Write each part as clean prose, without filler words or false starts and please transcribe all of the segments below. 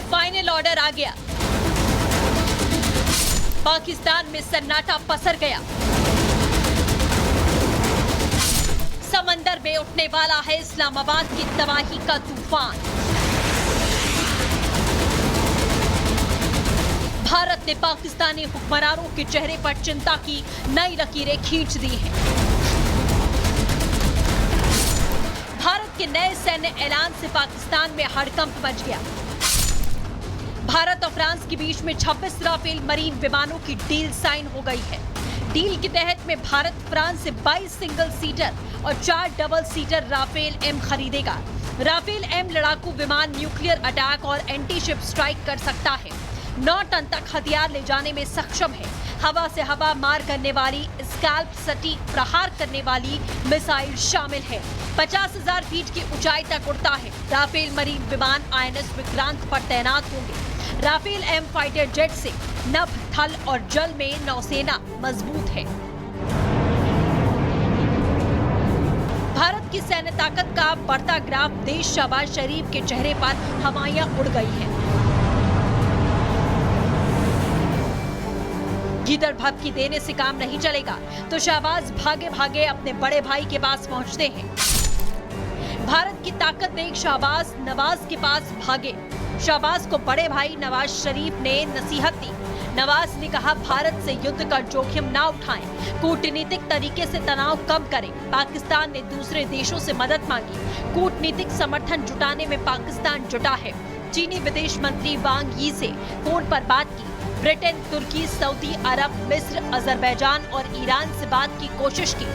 Final order आ गया। पाकिस्तान में सन्नाटा पसर गया। समंदर में उठने वाला है इस्लामाबाद की तबाही का तूफान। भारत ने पाकिस्तानी हुक्मरानों के चेहरे पर चिंता की नई लकीरें खींच दी हैं। भारत के नए सैन्य ऐलान से पाकिस्तान में हड़कंप मच गया। भारत और फ्रांस के बीच में 26 राफेल मरीन विमानों की डील साइन हो गई है। डील के तहत में भारत फ्रांस से 22 सिंगल सीटर और 4 डबल सीटर राफेल एम खरीदेगा। राफेल एम लड़ाकू विमान न्यूक्लियर अटैक और एंटी शिप स्ट्राइक कर सकता है। 9 टन तक हथियार ले जाने में सक्षम है। हवा से हवा मार करने वाली, स्कैल्प सटीक प्रहार करने वाली मिसाइल शामिल है। 50,000 फीट की ऊंचाई तक उड़ता है। राफेल मरीन विमान INS विक्रांत पर तैनात होंगे। राफेल एम फाइटर जेट से नभ, थल और जल में नौसेना मजबूत है। भारत की सैन्य ताकत का बढ़ता ग्राफ देश शहबाज शरीफ के चेहरे पर हवाइयां उड़ गई हैं। गीदड़ भभकी देने से काम नहीं चलेगा, तो शहबाज भागे भागे अपने बड़े भाई के पास पहुंचते हैं। भारत की ताकत देख शहबाज नवाज के पास भागे। शहबाज को बड़े भाई नवाज शरीफ ने नसीहत दी। नवाज ने कहा, भारत से युद्ध का जोखिम ना उठाएं, कूटनीतिक तरीके से तनाव कम करें। पाकिस्तान ने दूसरे देशों से मदद मांगी। कूटनीतिक समर्थन जुटाने में पाकिस्तान जुटा है। चीनी विदेश मंत्री वांग यी से फोन पर बात की। ब्रिटेन, तुर्की, सऊदी अरब, मिस्र, अजरबैजान और ईरान से बात की कोशिश की।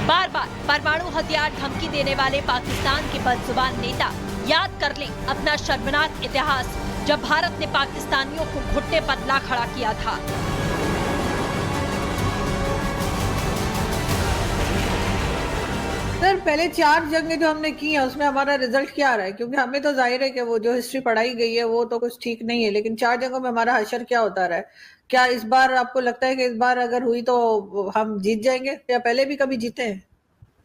बार बार परमाणु हथियार धमकी देने वाले पाकिस्तान के बदजुबान नेता याद कर लें अपना शर्मनाक इतिहास, जब भारत ने पाकिस्तानियों को घुटने पर ला खड़ा किया था। सर, पहले 4 जंगें जो हमने की हैं उसमें हमारा रिजल्ट क्या आ रहा है? क्योंकि हमें तो जाहिर है कि वो जो हिस्ट्री पढ़ाई गई है वो तो कुछ ठीक नहीं है, लेकिन 4 जंगों में हमारा हशर क्या होता रहा है? क्या इस बार आपको लगता है कि इस बार अगर हुई तो हम जीत जाएंगे, या पहले भी कभी जीते हैं?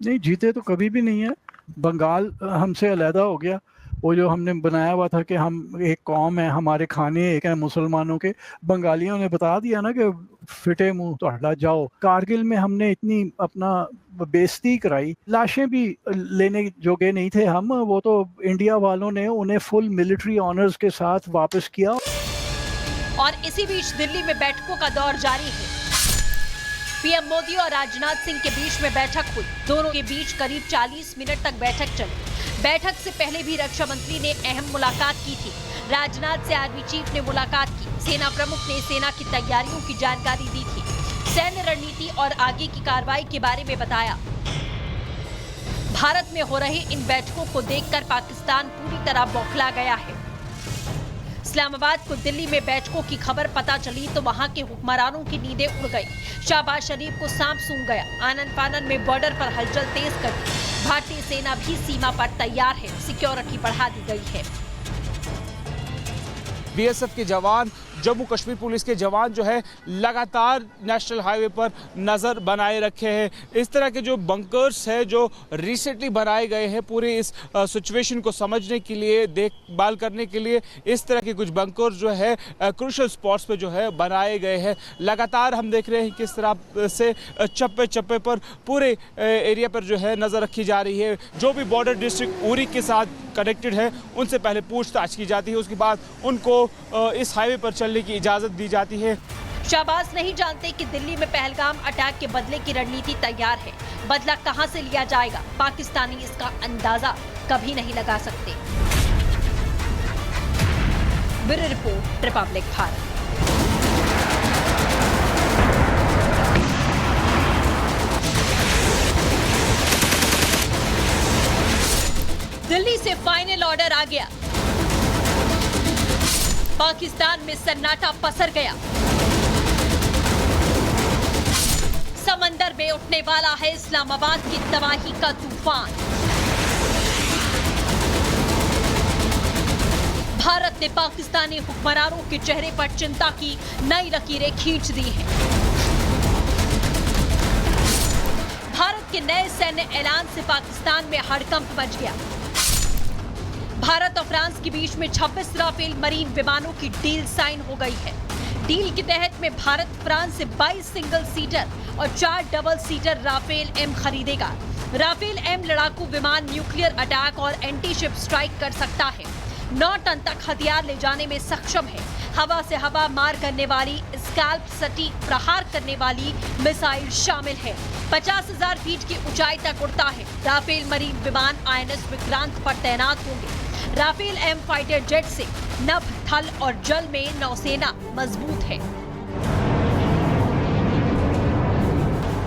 नहीं, जीते तो कभी भी नहीं है। बंगाल हमसे अलहदा हो गया। वो जो हमने बनाया हुआ था कि हम एक कौम है, हमारे खाने एक है मुसलमानों के, बंगालियों ने बता दिया ना कि फिटे मुंह तो हटा जाओ। कारगिल में हमने इतनी अपना बेइज्जती कराई, लाशें भी लेने जोगे नहीं थे हम। वो तो इंडिया वालों ने उन्हें फुल मिलिट्री ऑनर्स के साथ वापस किया। और इसी बीच दिल्ली में बैठकों का दौर जारी है। पीएम मोदी और राजनाथ सिंह के बीच में बैठक हुई। दोनों के बीच करीब 40 मिनट तक बैठक चली। बैठक से पहले भी रक्षा मंत्री ने अहम मुलाकात की थी। राजनाथ से आर्मी चीफ ने मुलाकात की। सेना प्रमुख ने सेना की तैयारियों की जानकारी दी थी। सैन्य रणनीति और आगे की कार्रवाई के बारे में बताया। भारत में हो रही इन बैठकों को देखकर पाकिस्तान पूरी तरह बौखला गया है। इस्लामाबाद को दिल्ली में बैठकों की खबर पता चली तो वहां के हुक्मरानों की नींदें उड़ गई। शहबाज शरीफ को सांप सूंघ गया। आनन फानन में बॉर्डर पर हलचल तेज कर दी। भारतीय सेना भी सीमा पर तैयार है। सिक्योरिटी बढ़ा दी गई है। BSF के जवान, जम्मू कश्मीर पुलिस के जवान जो है लगातार नेशनल हाईवे पर नज़र बनाए रखे हैं। इस तरह के जो बंकर्स है जो रिसेंटली बनाए गए हैं पूरे इस सिचुएशन को समझने के लिए, देखभाल करने के लिए, इस तरह के कुछ बंकर्स जो है क्रूशियल स्पॉट्स पे जो है बनाए गए हैं। लगातार हम देख रहे हैं किस तरह से चप्पे चप्पे पर पूरे एरिया पर जो है नज़र रखी जा रही है। जो भी बॉर्डर डिस्ट्रिक्ट उरी के साथ कनेक्टेड है उनसे पहले पूछताछ की जाती है, उसके बाद उनको इस हाईवे पर चलने की इजाजत दी जाती है। शहबाज नहीं जानते कि दिल्ली में पहलगाम अटैक के बदले की रणनीति तैयार है। बदला कहां से लिया जाएगा, पाकिस्तानी इसका अंदाजा कभी नहीं लगा सकते। Bureau report, Republic Bharat. Delhi से फाइनल ऑर्डर आ गया। पाकिस्तान में सन्नाटा पसर गया। समंदर में उठने वाला है इस्लामाबाद की तबाही का तूफान। भारत ने पाकिस्तानी हुक्मरानों के चेहरे पर चिंता की नई लकीरें खींच दी हैं। भारत के नए सैन्य ऐलान से पाकिस्तान में हड़कंप मच गया। भारत और फ्रांस के बीच में 26 राफेल मरीन विमानों की डील साइन हो गई है। डील के तहत में भारत फ्रांस से 22 सिंगल सीटर और 4 डबल सीटर राफेल एम खरीदेगा। राफेल एम लड़ाकू विमान न्यूक्लियर अटैक और एंटी शिप स्ट्राइक कर सकता है। 9 टन तक हथियार ले जाने में सक्षम है। हवा से हवा मार करने वाली स्कैल्प सटीक प्रहार करने वाली मिसाइल शामिल है। 50,000 फीट की ऊंचाई तक उड़ता है। राफेल मरीन विमान INS विक्रांत पर तैनात होंगे। राफेल एम फाइटर जेट से नभ, थल और जल में नौसेना मजबूत है।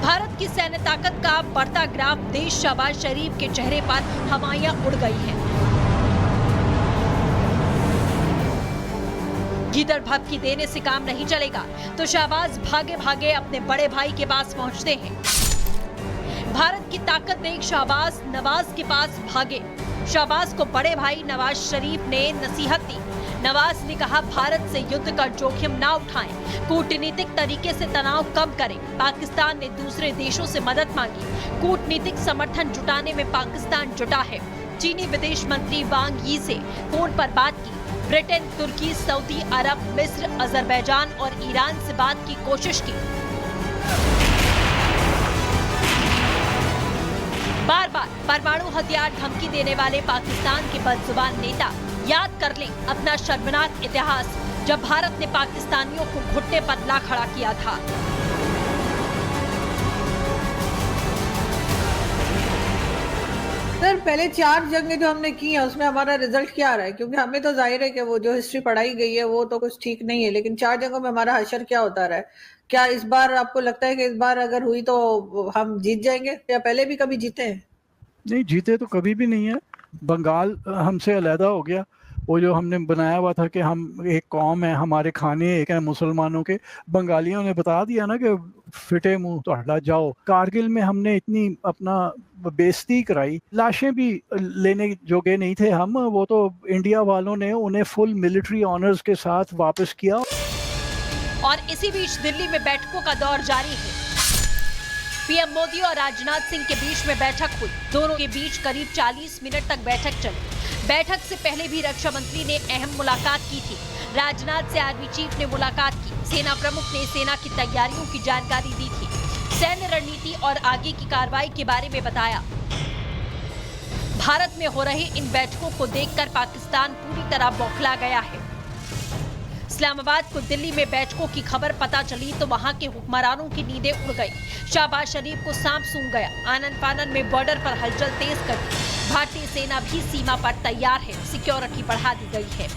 भारत की सैन्य ताकत का बढ़ता ग्राफ देश शहबाज शरीफ के चेहरे पर हवाइयां उड़ गई हैं। गीदड़ भभकी देने से काम नहीं चलेगा तो शहबाज भागे भागे अपने बड़े भाई के पास पहुंचते हैं। भारत की ताकत देख शहबाज नवाज के पास भागे। शहबाज को बड़े भाई नवाज शरीफ ने नसीहत दी। नवाज ने कहा, भारत से युद्ध का जोखिम ना उठाएं, कूटनीतिक तरीके से तनाव कम करें। पाकिस्तान ने दूसरे देशों से मदद मांगी। कूटनीतिक समर्थन जुटाने में पाकिस्तान जुटा है। चीनी विदेश मंत्री वांग यी से फोन पर बात की। ब्रिटेन, तुर्की, सऊदी अरब, मिस्र, अजरबैजान और ईरान से बात की कोशिश की। बार बार परमाणु हथियार धमकी देने वाले पाकिस्तान के बदजुबान नेता याद कर लें अपना शर्मनाक इतिहास, जब भारत ने पाकिस्तानियों को घुटने पर ला खड़ा किया था। सर, पहले 4 जंगें जो हमने की हैं उसमें हमारा रिजल्ट क्या आ रहा है? क्योंकि हमें तो जाहिर है कि वो जो हिस्ट्री पढ़ाई गई है वो तो कुछ ठीक नहीं है, लेकिन 4 जंगों में हमारा हशर क्या होता रहा है? क्या इस बार आपको लगता है कि इस बार अगर हुई तो हम जीत जाएंगे, या पहले भी कभी जीते हैं? नहीं, जीते तो कभी भी नहीं है। बंगाल हमसे अलहदा हो गया। वो जो हमने बनाया हुआ था कि हम एक कौम है, हमारे खाने एक है मुसलमानों के, बंगालियों ने बता दिया ना कि फिटे मुंह तो हटा जाओ। कारगिल में हमने इतनी अपना बेइज्जती कराई, लाशें भी लेने जोगे नहीं थे हम। वो तो इंडिया वालों ने उन्हें फुल मिलिट्री ऑनर्स के साथ वापस किया। और इसी बीच दिल्ली में बैठकों का दौर जारी है। पीएम मोदी और राजनाथ सिंह के बीच में बैठक हुई। दोनों के बीच करीब 40 मिनट तक बैठक चली। बैठक से पहले भी रक्षा मंत्री ने अहम मुलाकात की थी। राजनाथ से आर्मी चीफ ने मुलाकात की। सेना प्रमुख ने सेना की तैयारियों की जानकारी दी थी। सैन्य रणनीति और आगे की कार्रवाई के बारे में बताया। भारत में हो रही इन बैठकों को देखकर पाकिस्तान पूरी तरह बौखला गया है। इस्लामाबाद को दिल्ली में बैठकों की खबर पता चली तो वहां के हुक्मरानों की नींदें उड़ गई। शहबाज शरीफ को सांप सूंघ गया। आनन फानन में बॉर्डर पर हलचल तेज कर दी। भारतीय सेना भी सीमा पर तैयार है। सिक्योरिटी बढ़ा दी गई है।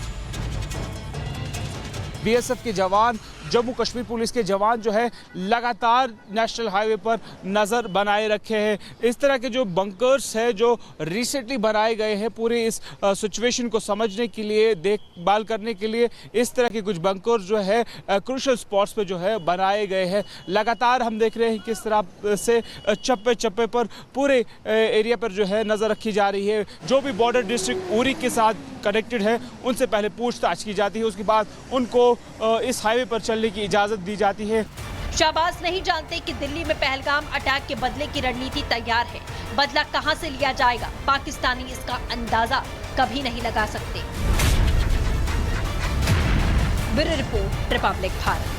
बीएसएफ के जवान, जम्मू कश्मीर पुलिस के जवान जो है लगातार नेशनल हाईवे पर नज़र बनाए रखे हैं। इस तरह के जो बंकर्स है जो रिसेंटली बनाए गए हैं पूरे इस सिचुएशन को समझने के लिए, देखभाल करने के लिए, इस तरह के कुछ बंकर्स जो है क्रूशियल स्पॉट्स पे जो है बनाए गए हैं। लगातार हम देख रहे हैं किस तरह से चप्पे चप्पे पर पूरे एरिया पर जो है नज़र रखी जा रही है। जो भी बॉर्डर डिस्ट्रिक्ट उरी के साथ कनेक्टेड है उनसे पहले पूछताछ की जाती है, उसके बाद उनको इस हाईवे पर चलने की इजाजत दी जाती है। शहबाज नहीं जानते कि दिल्ली में पहलगाम अटैक के बदले की रणनीति तैयार है। बदला कहां से लिया जाएगा, पाकिस्तानी इसका अंदाजा कभी नहीं लगा सकते। Bureau report, Republic Bharat.